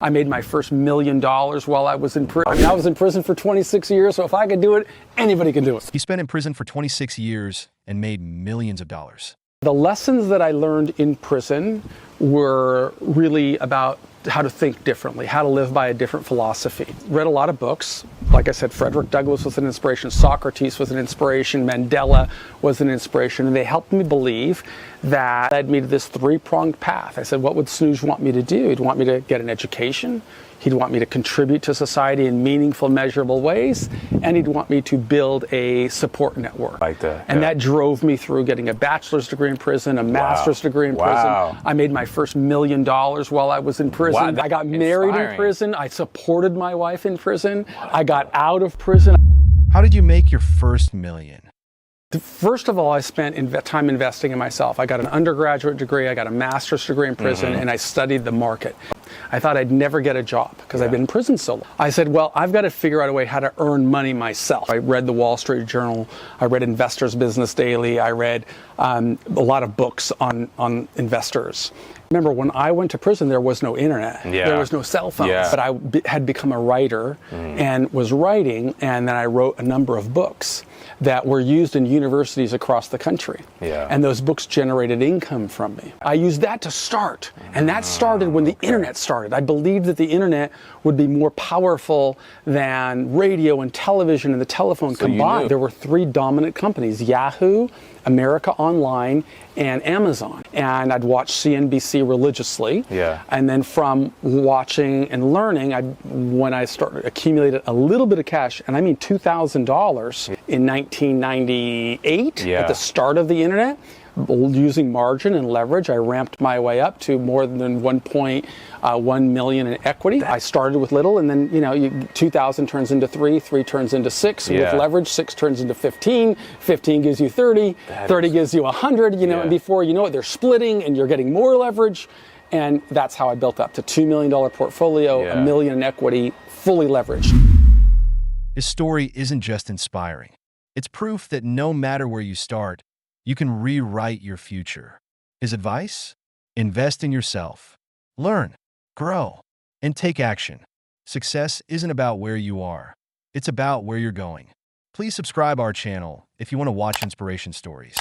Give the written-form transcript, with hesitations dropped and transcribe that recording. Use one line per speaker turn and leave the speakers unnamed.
I made my first $1 million while I was in prison. I mean, I was in prison for 26 years, so if I could do it, anybody can do it.
He spent in prison for 26 years and made millions of dollars.
The lessons that I learned in prison were really about how to think differently, how to live by a different philosophy. Read a lot of books. Like I said, Frederick Douglass was an inspiration, Socrates was an inspiration, Mandela was an inspiration, and they helped me believe that led me to this three-pronged path. I said, what would Snooze want me to do? He'd want me to get an education, he'd want me to contribute to society in meaningful, measurable ways, and he'd want me to build a support network.
Like that.
And that drove me through getting a bachelor's degree in prison, a master's degree in prison. I made my first $1 million while I was in prison. I got married in prison. I supported my wife in prison. I got out of prison.
How did you make your first million?
First of all, I spent time investing in myself. I got an undergraduate degree, I got a master's degree in prison, and I studied the market. I thought I'd never get a job because I've been in prison so long. I said, well, I've got to figure out a way how to earn money myself. I read the Wall Street Journal, I read Investors Business Daily, I read a lot of books on investors. Remember, when I went to prison, there was no internet. There was no cell phones. But I had become a writer and was writing, and then I wrote a number of books that were used in universities across the country. And those books generated income from me. I used that to start, and that started when the internet started. I believed that the internet would be more powerful than radio and television and the telephone combined. There were three dominant companies, Yahoo, America Online, and Amazon. And I'd watch CNBC religiously. And then from watching and learning, when I started accumulated a little bit of cash, and I mean $2,000 in 1998 at the start of the internet, using margin and leverage, I ramped my way up to more than 1.1 million in equity. I started with little, and then 2,000 turns into 3, 3 turns into 6. With leverage, 6 turns into 15, 15 gives you 30, 30 gives you 100. And before you know it, they're splitting, and you're getting more leverage. And that's how I built up to $2 million portfolio, $1 million in equity, fully leveraged.
His story isn't just inspiring. It's proof that no matter where you start, you can rewrite your future. His advice? Invest in yourself. Learn, grow, and take action. Success isn't about where you are. It's about where you're going. Please subscribe our channel if you want to watch inspiration stories.